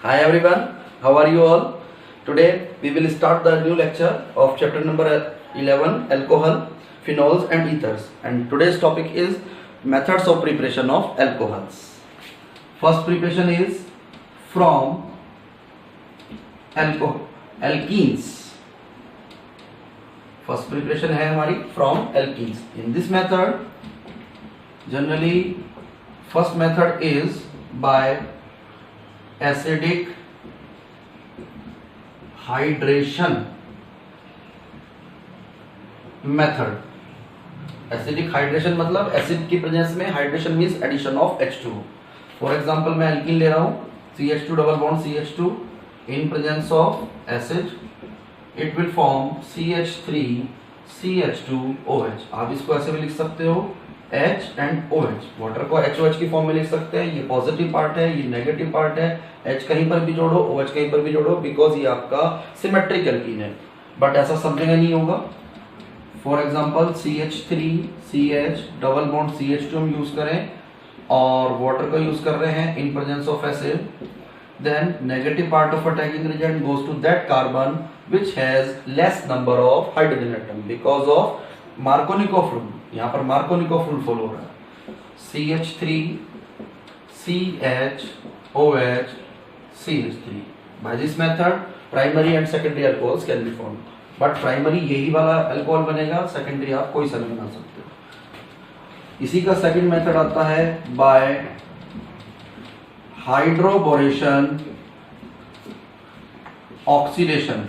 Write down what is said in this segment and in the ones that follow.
Hi everyone, how are you all? Today we will start the new lecture of chapter number 11, alcohol, phenols and ethers, and today's topic is methods of preparation of alcohols. First preparation is from alkenes. First preparation है हमारी from alkenes. In this method, generally first method is by acidic hydration method. Acidic hydration मतलब acid की presence में hydration means addition of H2. For example मैं alkene ले रहा हूं CH2 double bond CH2 in presence of acid it will form CH3 CH2OH. आप इसको ऐसे भी लिख सकते हो H एंड OH. वाटर को HOH की फॉर्म में लिख सकते हैं. ये पॉजिटिव पार्ट है, ये नेगेटिव पार्ट है. H कहीं पर भी जोड़ो, OH कहीं पर भी जोड़ो, बिकॉज ये आपका सिमेट्रिक एल्कीन है. बट ऐसा सब जगह नहीं होगा. For example CH3 CH double bond CH2 हम यूज करें और वाटर का यूज कर रहे हैं इन presence of acid, then negative part of attacking reagent goes to that carbon which has less number of hydrogen atom because of Markovnikov rule. यहाँ पर Markovnikov rule follow हो रहा है. CH3 CH OH CH3. By this method primary and secondary alcohols can be formed. But primary यही वाला alcohol बनेगा, secondary आप कोई सा नहीं बना सकते. इसी का सेकंड मेथड आता है by हाइड्रोबोरेशन ऑक्सीडेशन.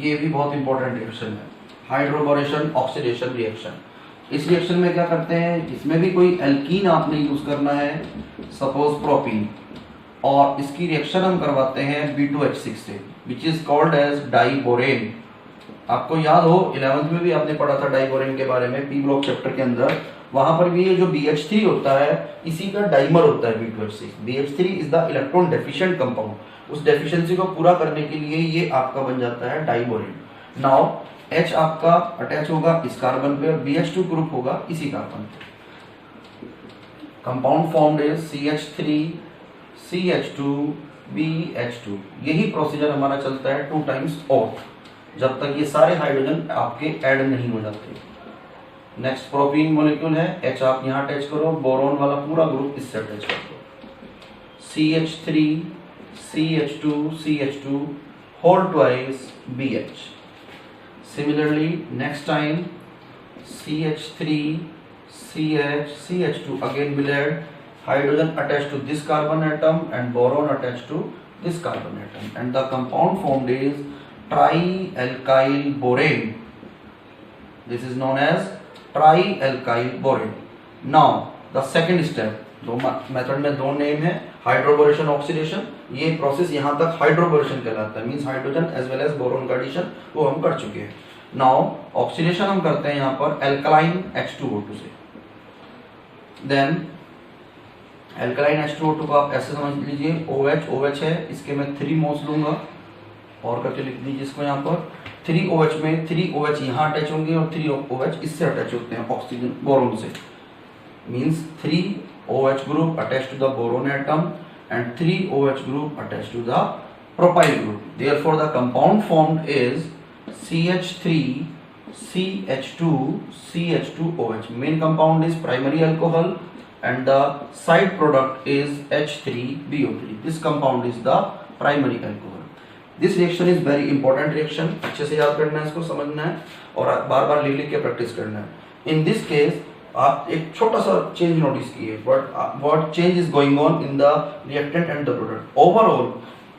ये भी बहुत इंपॉर्टेंट रिएक्शन है, हाइड्रोबोरेशन ऑक्सीडेशन रिएक्शन. इस रिएक्शन में क्या करते हैं, इसमें भी कोई एल्कीन आपने यूज करना है, सपोज प्रोपीन, और इसकी रिएक्शन हम करवाते हैं B2H6 से, which is called as diborane. आपको याद हो 11th में भी आपने पढ़ा था डाइबोरेन के बारे में, पी ब्लॉक चैप्टर के अंदर. वहां पर भी ये जो BH3 होता है इसी का डाइमर होता है B2H6. BH3 is the electron deficient compound. उस डेफिशिएंसी को पूरा करने के लिए ये आपका बन जाता है डाइबोरेन. नाउ H आपका अटैच होगा इस कार्बन पे और BH2 ग्रुप होगा इसी कार्बन पे. Compound formed is CH3 CH2 BH2. यही प्रोसीजर हमारा चलता है 2 टाइम्स ऑफ, जब तक ये सारे हाइड्रोजन आपके ऐड नहीं हो जाते. नेक्स्ट प्रोपीन मॉलिक्यूल है, H आप यहाँ अटैच करो, बोरोन वाला पूरा ग्रुप इससे अटैच कर दो. CH3 CH2 CH2 whole twice BH. Similarly next time CH3 CH CH2 again will add hydrogen attached to this carbon atom and boron attached to this carbon atom, and the compound formed is trialkyl borane. This is known as trialkyl borane. Now the second step, दो method में दो name है, hydroboration oxidation. ये process यहाँ तक hydroboration कहलाता है, means hydrogen as well as boron का एडिशन वो हम कर चुके हैं. नाउ ऑक्सीडेशन हम करते हैं यहाँ पर एल्कलाइन H2O2 से. देन एल्कलाइन H2O2 को आप ऐसे समझ लीजिए, OH है, इसके मैं 3 मोल्स लूंगा और करके लिख दीजिए इसको यहाँ पर. 3OH में 3OH यहाँ अटैच होंगे और 3OH इससे अटैच होते हैं ऑक्सीजन बोरोन से. Means 3OH group attach to the boron atom and 3OH group attach to the propyl group. Therefore the compound formed is CH3 CH2 CH2OH. Main compound is primary alcohol and the side product is H3BO3. This compound is the primary alcohol. This reaction is very important reaction. अच्छे से याद करना है, इसको समझना है और बार बार लिख लिख के प्रैक्टिस करना है. In this case आप एक छोटा सा चेंज नोटिस किए, but what change is going on in the reactant and the product. Overall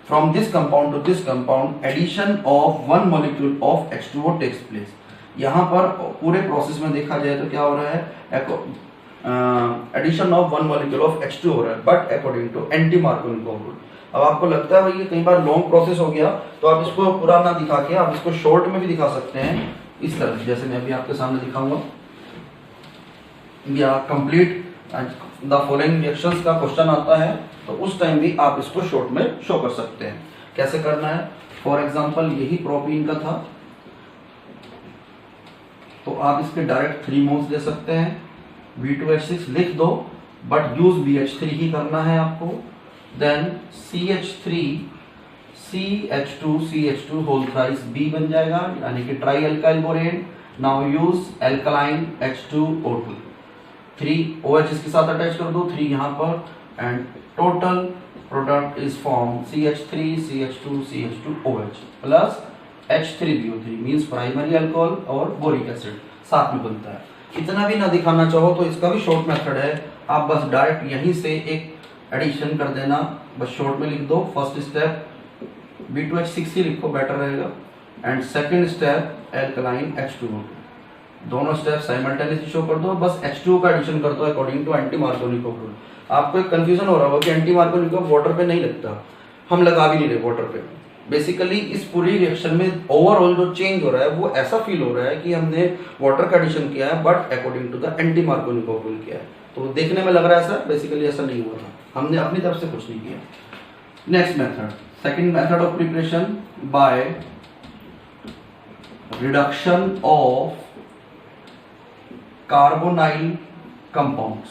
from this compound to this compound addition of one molecule of H2O takes place. यहाँ पर पूरे process में देखा जाए तो क्या हो रहा है, addition of one molecule of H2 हो रहा है, but according to anti Markovnikov rule. अब आपको लगता है भाई ये कई बार लॉन्ग प्रोसेस हो गया, तो आप इसको पूरा ना दिखा के आप इसको शॉर्ट में भी दिखा सकते हैं इस तरह, जैसे मैं अभी आपके सामने दिखाऊंगा. या कंप्लीट द फॉलोइंग रिएक्शंस का क्वेश्चन आता है तो उस टाइम भी आप इसको शॉर्ट में शो कर सकते हैं. कैसे करना है, फॉर एग्जांपल यही प्रोपीन का था तो आप इसके डायरेक्ट 3 मोल्स ले सकते हैं. B2H6 लिख दो बट यूज BH3 ही करना है आपको। Then CH3 CH2 whole thrice B बन जाएगा, यानी कि try alkyl borane. Now use alkaline H2O2, 3 OH इसके साथ अटैच कर दो, 3 यहाँ पर, and total product is form CH3 CH2 CH2OH plus H3BO3 means primary alcohol और बोरिक एसिड साथ में बनता है। इतना भी ना दिखाना चाहो तो इसका भी शॉर्ट मेथड है, आप बस डायरेक्ट यहीं से एक एडिशन कर देना, बस शॉर्ट में लिख दो। फर्स्ट स्टेप B2H6 ही लिखो, बेटर रहेगा, and second step alkaline H2O2, दोनों स्टेप साइमल्टेनियसली शो कर दो, बस H2O का एडिशन कर दो according to anti Markovnikov rule. आपको एक कंफ्यूजन हो रहा होगा कि एंटी मार्कोनिकोव वाटर पे नहीं लगता, हम लगा भी नहीं रहे वाटर पे। बेसिकली इस पूरी रिएक्शन में ओवरऑल जो चेंज हो रहा है वो ऐसा फील हो रहा है कि हमने वाटर का एडिशन किया है, but according to the anti Markovnikov rule किया है, तो देखने में लग रहा है ऐसा, बेसिकली ऐसा नहीं हुआ था, हमने अपनी तरफ से कुछ नहीं किया। Next method, second method of preparation by reduction of carbonyl compounds.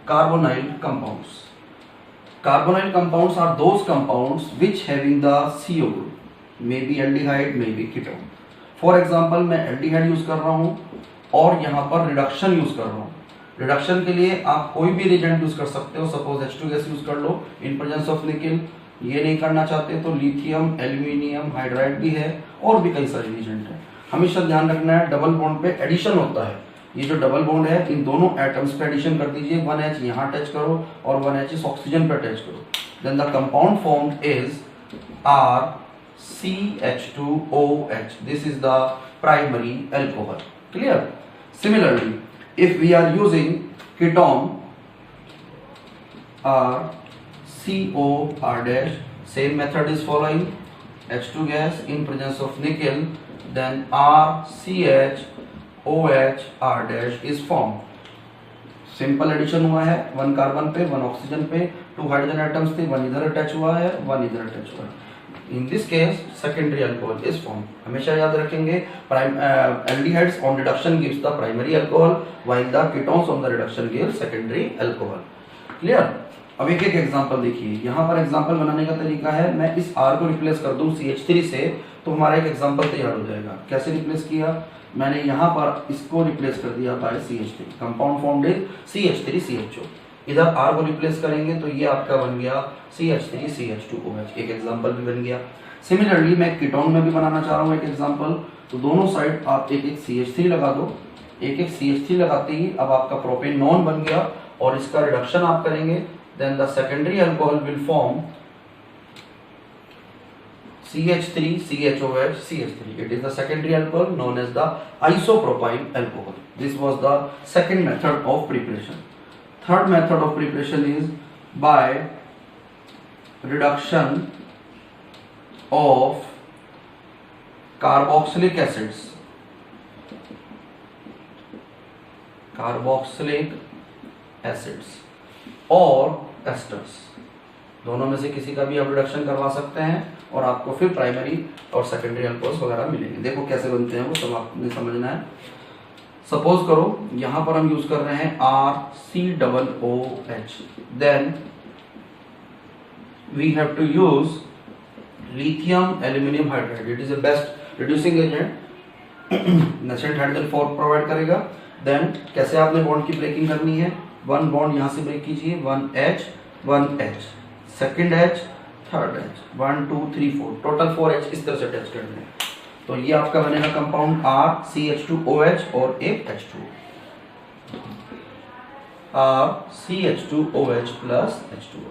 Carbonyl compounds. Carbonyl compounds are those compounds which having the CO group, maybe aldehyde, maybe ketone. For example, मैं aldehyde यूज कर रहा हूँ और यहाँ पर reduction use कर रहा हूँ। रिडक्शन के लिए आप कोई भी रिएजेंट यूज कर सकते हो, सपोज H2 गैस यूज कर लो इन प्रेजेंस ऑफ निकेल। ये नहीं करना चाहते तो लिथियम, एल्यूमिनियम हाइड्राइड भी है और भी कई सारे रिएजेंट हैं। हमेशा ध्यान रखना है डबल बॉन्ड पे एडिशन होता है, ये जो डबल बॉन्ड है इन दोनों एटम्स पे एडिशन कर दीजिए, 1H यहाँ अटैच करो और 1H इस ऑक्सीजन पे अटैच करो, then the compound formed is RCH2OH, this is the primary alcohol. Clear? Similarly if we are using ketone COR dash, same method is following, H2 gas in presence of nickel, then RCHOH R dash is formed. Simple addition हुआ है, 1 carbon पे 1 oxygen पे, 2 hydrogen atoms थे, 1 इधर attach हुआ है 1 इधर attach हुआ है। In this case secondary alcohol is form. हमेशा याद रखेंगे aldehydes on reduction gives the primary alcohol while the ketones on the reduction give secondary alcohol. Clear? अब एक एक एग्जांपल देखिए, यहाँ पर एग्जांपल बनाने का तरीका है, मैं इस R को रिप्लेस कर दूं CH3 से तो हमारा एक एग्जांपल तैयार हो जाएगा। कैसे रिप्लेस किया? मैंने यहाँ पर इसको रिप्लेस कर दिया bye CH3, compound formed is CH3CHO। इधर R को रिप्लेस करेंगे तो ये आपका बन गया CH3CH2OH, एक एग्जांपल भी बन गया। सिमिलरली मैं कीटोन में भी बनाना चाह रहा हूँ एक एग्जांपल, तो दोनों साइड आप एक एक CH3 लगा दो, एक एक CH3 लगाते ही अब आपका प्रोपेन नॉन बन गया और इसका रिडक्शन आप करेंगे, then the secondary alcohol will form CH3CHOH CH3. It is the secondary alcohol known as the isopropyl alcohol. This was the second method of preparation. Third method of preparation is by reduction of carboxylic acids, और asters, दोनों में से किसी का भी आप reduction करवा सकते हैं और आपको फिर प्राइमरी और सेकेंडरी अल्कोहल्स वगैरह मिलेंगे। देखो कैसे बनते हैं वो सब आपने समझना है। सपोज करो यहाँ पर हम यूज कर रहे हैं RCOOH, then we have to use lithium aluminium hydride, it is the best reducing agent, natural hydrogen provide करेगा। देन कैसे आपने बॉन्ड की ब्रेकिंग करनी है, 1 बॉन्ड यहाँ से ब्रेक कीजिए, 1H 1H, second H, third H, 1 2 3 4, total 4H इस तरह से अटैच कर दें। तो ये आपका बनेगा कंपाउंड RCH2OH और एक H2O, RCH2OH plus H2O.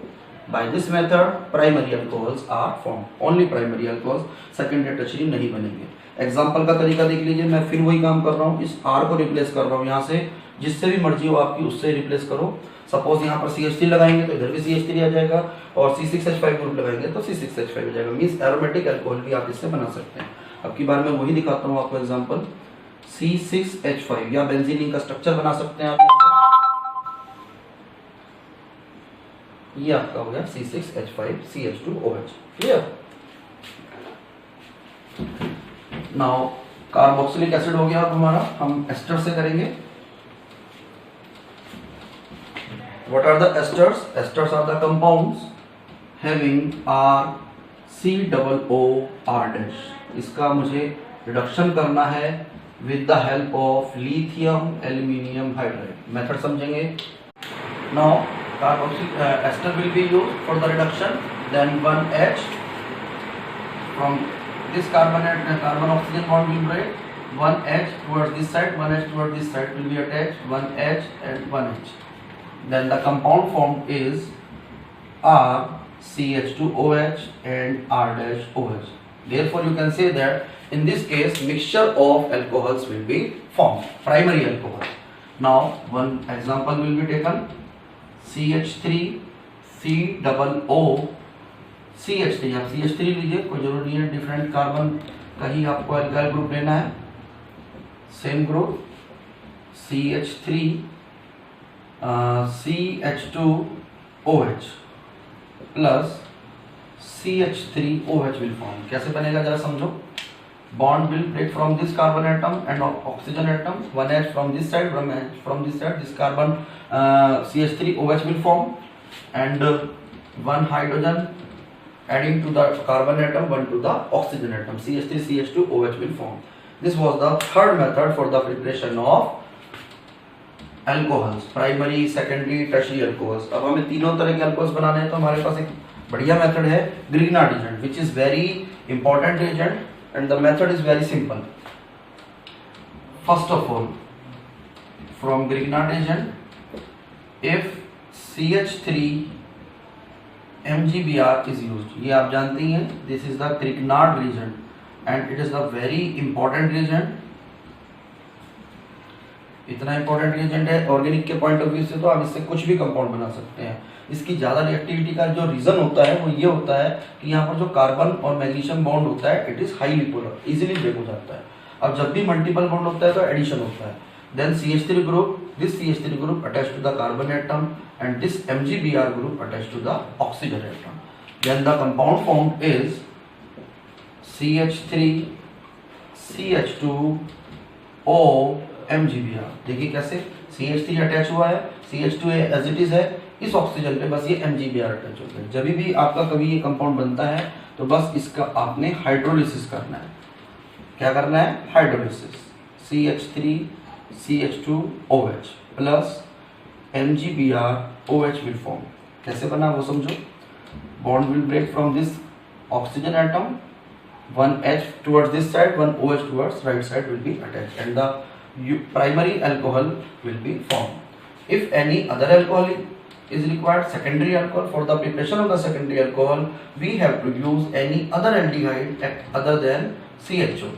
By this method primary alcohols are formed, only primary alcohols, secondary tertiary नहीं बनेंगे। एग्जाम्पल का तरीका देख लीजिए, मैं फिर वही काम कर रहा हूँ, इस R को रिप्लेस कर रहा हूँ, यहाँ से जिससे भी मर्जी हो आपकी उससे रिप्लेस करो। सपोज यहाँ पर CH3 लगाएंगे तो इधर भी CH3 आ जाएगा और C6H5 ग्रुप लगाएंगे तो C6H5 आ जाएगा, मींस एरोमेटिक अल्कोहल भी आप इससे बना सकते हैं। अब की बार मैं वही दिखाता हूँ आपको एग्जांपल, C6H5 या बेंजीन का स्ट्रक्चर बना सकते हैं आप। ये आपका हो गया C6H5CH2OH। Clear? Now carboxylic acid हो गया अब हमारा, हम एस्टर से करेंगे। What are the esters? Esters are the compounds having RCOO R-. इसका मुझे रिडक्शन करना है with the help of lithium aluminium hydride. Method समझेंगे। Now carboxylic ester will be used for the reduction. Then 1H from this carbon oxygen bond will break. 1H towards this side, 1H towards this side will be attached. 1H and 1H. Then the compound formed is RCH2OH and R-OH. Therefore you can say that in this case mixture of alcohols will be formed, primary alcohol. Now one example will be taken, CH3COO CH3। आप CH3 लीजिए, कोई जरूरी नहीं है different carbon का ही आपको alkyl group लेना है। Same group CH3 CH2OH plus CH3OH will form। कैसे बनेगा जरा समझो। Bond will break from this carbon atom and oxygen atom. 1H from this side, 1H from this side. This carbon CH3OH will form, and one hydrogen adding to the carbon atom, one to the oxygen atom. CH3CH2OH will form. This was the third method for the preparation of alcohols, primary, secondary, tertiary alcohols. अब हमें तीनों तरह के alcohols बनाने हैं तो हमारे पास एक बढ़िया मेथड है Grignard reagent, which is very important reagent, and the method is very simple. First of all, from Grignard reagent, if CH3 MgBr is used, ये आप जानते ही हैं, this is the Grignard reagent and it is the very important reagent. इतना important reagent है organic के point of view से, तो आप इससे कुछ भी कंपाउंड बना सकते हैं। इसकी ज़्यादा रिएक्टिविटी का जो रीज़न होता है वो ये होता है कि यहाँ पर जो कार्बन और मैग्नीशियम बॉन्ड होता है it is highly polar, easily break हो जाता है। अब जब भी मल्टीपल बॉन्ड होता है तो एडिशन होता है। Then CH3 group, this CH3 group attach to the carbon atom and this MgBr group attach to the oxygen atom. Then the compound formed is CH3 CH2O MgBr। देखिए कैसे CH3 attach हुआ है, CH2 as it is है, इस oxygen पे बस ये MgBr attach होता है। जब भी आपका कभी ये कंपाउंड बनता है तो बस इसका आपने हाइड्रोलिसिस करना है। क्या करना है? Hydrolysis. CH3 CH2OH plus MgBr OH will form। कैसे बना वो समझो। Bond will break from this oxygen atom, 1H towards this side, 1OH towards right side will be attached, and the primary alcohol will be formed. If any other alcohol is required, secondary alcohol, for the preparation of the secondary alcohol we have to use any other aldehyde other than CHO,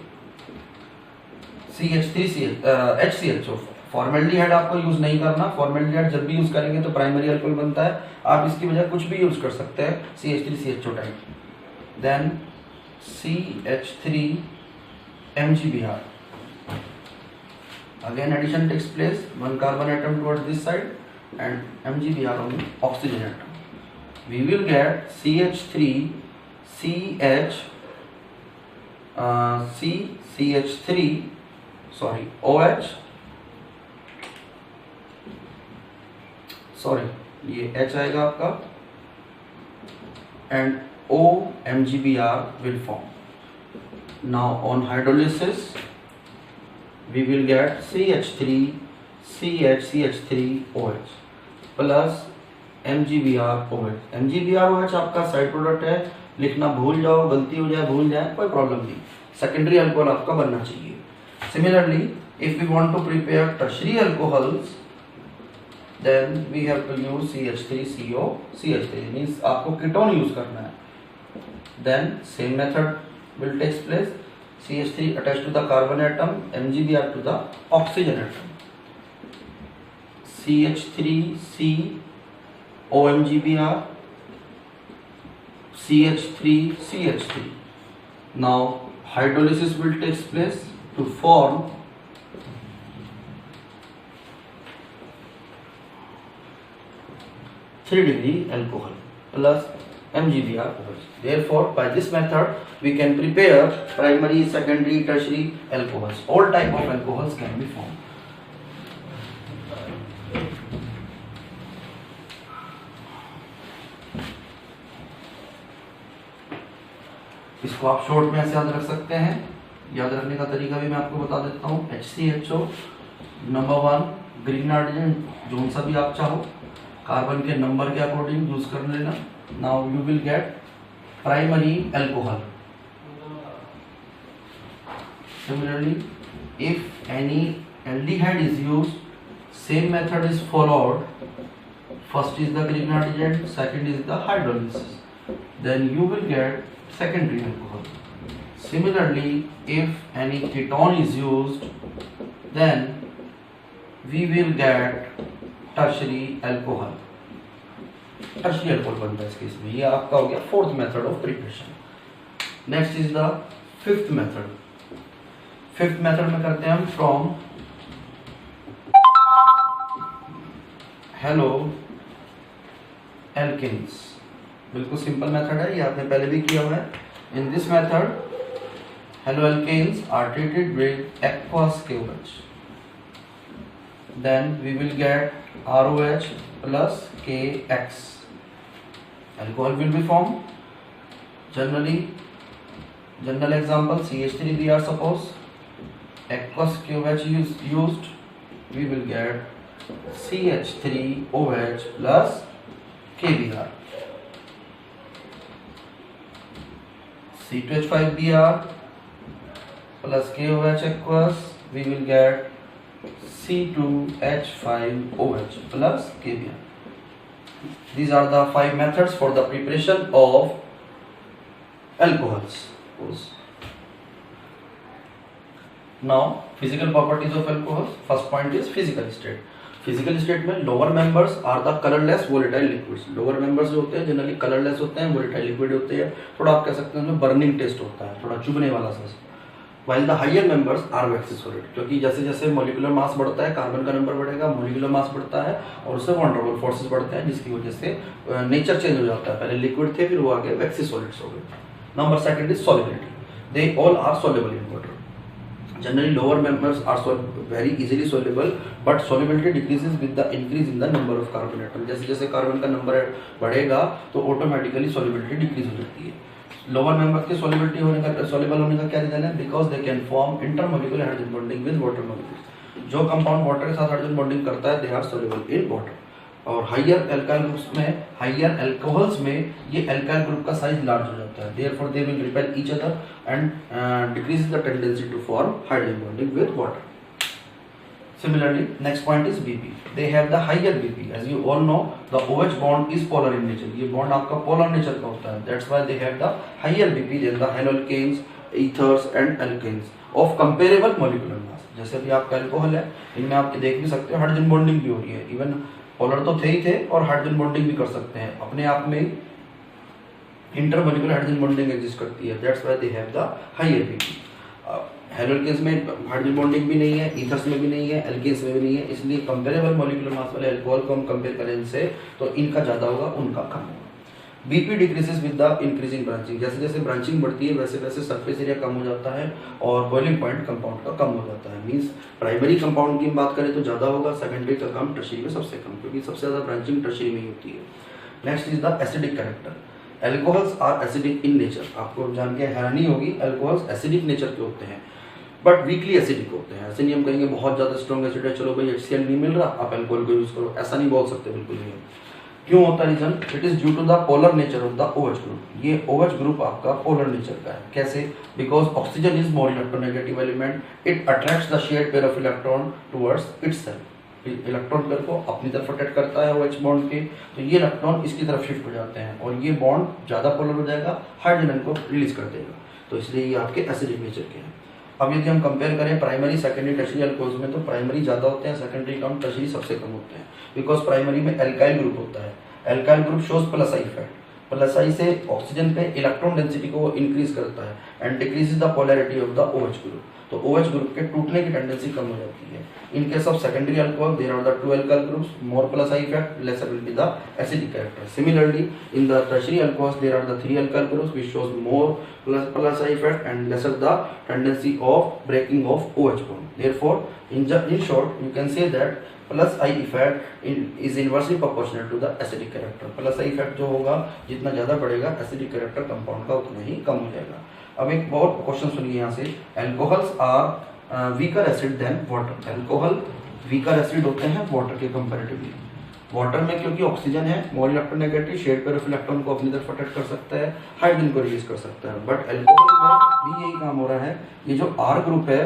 HCHO। Formaldehyde आपको use नहीं करना। Formaldehyde जब भी use करेंगे तो primary alcohol बनता है, आप इसकी बजाय कुछ भी यूज कर सकते हैं, CH3CHO type. Then CH3 MgBr, again addition takes place, one carbon atom towards this side and MgBr on the oxygen atom. We will get CH3 OH, ये H आएगा आपका, and MgBr will form. Now on hydrolysis we will get CH3OH plus MgBrOH। MgBrOH आपका side product है, लिखना भूल जाओ, गलती हो जाए, भूल जाए, कोई प्रॉब्लम नहीं, सेकेंडरी अल्कोहल आपका बनना चाहिए। Similarly if we want to prepare tertiary alcohols then we have to use CH3CO CH3, means आपको कीटोन यूज करना है। then same method will take place, CH3 attached to the carbon atom, MgBr to the oxygen atom, CH3CO MgBr, CH3CH3। now hydrolysis will take place to form three degree alcohol plus MgBr. Therefore, by this method, we can prepare primary, secondary, tertiary alcohols. All type of alcohols can be formed. इसको आप short में ऐसे याद रख सकते हैं। याद रखने का तरीका भी मैं आपको बता देता हूँ। HCHO नंबर 1 ग्रीन नाइट्रोजन, जो सा भी आप चाहो, कार्बन के नंबर के अकॉर्डिंग यूज कर लेना। Now you will get primary alcohol. Similarly if any aldehyde is used, same method is followed. First is the green nitrogen, second is the hydrolysis, then you will get secondary alcohol. Similarly, if any ketone is used, then we will get tertiary alcohol. Tertiary alcohol बनता है इस case में। ये आपका हो गया fourth method of preparation. Next is the fifth method. Fifth method में करते हैं हम फ्रॉम हेलो एल्केन्स। बिल्कुल सिंपल मेथड है, ये आपने पहले भी किया हुआ है। In this method haloalkanes are treated with aqueous KOH. Then we will get ROH plus KX. Alcohol will be formed. General example CH3Br. Suppose aqueous KOH used, we will get CH3OH plus KBr. C2H5Br plus KOH aqueous, we will get C2H5OH plus KBr. These are the 5 methods for the preparation of alcohols. Now, physical properties of alcohols. First point is physical state. Physical state में lower members are the colourless volatile liquids. Lower members जो होते हैं generally colourless होते हैं, volatile liquid होते हैं, थोड़ा आप कह सकते हैं उनमें बर्निंग टेस्ट होता है, थोड़ा चुभने वाला सा। While the higher members are waxy solid, क्योंकि जैसे जैसे मॉलिक्यूलर मास बढ़ता है, कार्बन का नंबर बढ़ेगा, मॉलिक्यूलर मास बढ़ता है और उससे वॉन्डरबल फोर्सेस बढ़ते हैं, जिसकी वजह से नेचर चेंज हो जाता है। पहले लिक्विड थे, फिर वो आगे वैक्सी सॉलिड्स हो गए। Number second is solubility. They all are soluble in water. Generally, lower members are very easily soluble, but solubility decreases with the increase in the number of carbon atom. जैसे जैसे carbon का number बढ़ेगा तो automatically solubility decrease हो जाती है। Lower member के solubility होने का क्या रीजन है? Because they can form intermolecular hydrogen bonding with water molecules. जो कंपाउंड वाटर के साथ हाइड्रोजन बॉन्डिंग करता है, they are soluble in water। और हाइयर एल्काइल ग्रुप्स में, हाइयर अल्कोहल्स में ये एल्काइल ग्रुप का साइज लार्ज हो जाता है। Therefore they will repel each other and decrease the tendency to form hydrogen bonding with water. Similarly, next point is BP. They have the higher BP. As you all know, the OH bond is polar in nature. ये bond आपका polar nature का होता है. That's why they have the higher BP than the haloalkanes, ethers and alkanes of comparable molecular mass. जैसे भी आपका alcohol है, इनमें आप देख भी सकते हो हाइड्रोजन बॉन्डिंग भी हो रही है। इवन पोलर तो थे ही थे और हाइड्रोजन बॉन्डिंग भी कर सकते हैं। अपने आप में इंटरमोलिकुलर हाइड्रोजन बॉन्डिंग एग्जिस्ट करती है। That's why they have the higher BP. Haloalkanes में हाइड्रोजन बॉन्डिंग भी नहीं है, ईथर्स में भी नहीं है, एल्केन्स में भी नहीं है, इसलिए कंपेरेबल मॉलिक्यूलर मास वाले अल्कोहल को हम कंपेयर करें इनसे, तो इनका ज्यादा होगा, उनका कम होगा। BP decreases with the increasing branching. जैसे जैसे ब्रांचिंग बढ़ती है वैसे वैसे सरफेस एरिया कम हो जाता है और बॉइलिंग पॉइंट कंपाउंड का कम हो जाता है। मींस प्राइमरी कंपाउंड की बात करें तो ज्यादा होगा, सेकेंडरी का कम, टर्शियरी में सबसे कम, क्योंकि सबसे ज्यादा ब्रांचिंग टर्शियरी में ही होती है। Next is the acidic character. Alcohols are acidic in nature. आपको जान के हैरानी होगी, एल्कोहल्स एसिडिक नेचर के होते हैं बट वीकली एसिडिक होते हैं। ऐसे नहीं हम कहेंगे बहुत ज्यादा स्ट्रॉन्ग एसिड है, चलो भाई HCl नहीं मिल रहा आप एल्कोहल को यूज करो, ऐसा नहीं बोल सकते, बिल्कुल नहीं। क्यों होता है reason? It is due to the polar nature of the OH group. ये OH ग्रुप आपका पोलर नेचर का है। कैसे? Because oxygen is more electronegative element, it attracts the shared pair of electron towards itself. Electron pair को अपनी तरफ attract करता है OH बॉन्ड के, तो ये इलेक्ट्रॉन इसकी तरफ शिफ्ट हो जाते हैं और ये बॉन्ड ज्यादा पोलर हो जाएगा, हाइड्रोजन को रिलीज कर देगा, तो इसलिए ये आपके एसिडिक नेचर के हैं। अब यदि हम कंपेयर करें प्राइमरी सेकेंडरी टर्शियरी अल्कोहल्स में, तो प्राइमरी ज्यादा होते हैं, सेकेंडरी कम, टर्शियरी सबसे कम होते हैं। बिकॉज प्राइमरी में एल्काइल ग्रुप होता है। Alkyl group shows plus I effect. Plus I से ऑक्सीजन पे इलेक्ट्रॉन डेंसिटी को इंक्रीज करता है and decreases the polarity of the OH group. तो OH ग्रुप के टूटने की टेंडेंसी कम हो जाती है। In case of secondary alcohol there are the 2 alkyl groups, more plus I effect, lesser will be the acidic character. Similarly, in the tertiary alcohols there are the 3 alkyl groups which shows more plus I effect and lesser the tendency of breaking of OH bond. Therefore, in short, you can say that plus I effect is inversely proportional to the acidic character. Plus I effect जो होगा जितना ज़्यादा बढ़ेगा acidic character compound का उतना ही कम हो जाएगा। अब एक बहुत क्वेश्चन सुनिए यहाँ से, alcohols are weaker acid than water. Alcohol weaker acid होते हैं वाटर के कंपैरेटिवली। वाटर में क्योंकि ऑक्सीजन है, मोर इलेक्ट्रोनेगेटिव, शेड पे इलेक्ट्रॉन को अपनी तरफ अट्रैक्ट कर सकता है, हाइड्रोजन को रिलीज कर सकता है, बट एल्कोहल में भी यही काम हो रहा है। ये जो आर ग्रुप है,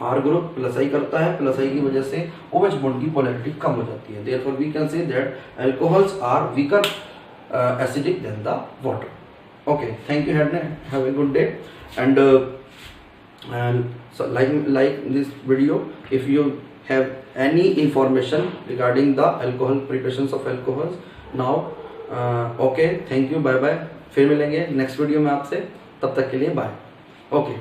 आर ग्रुप प्लस आई करता है, प्लस आई की वजह से OH बॉन्ड की पोलैरिटी कम हो जाती है। Therefore we can say that alcohols are weaker acidic than the water. Okay, thank you, have a good day, and so like this video. If you have any information regarding the alcohol preparations of alcohols now, okay, thank you, bye bye। फिर मिलेंगे next video में आपसे, तब तक के लिए bye. Okay.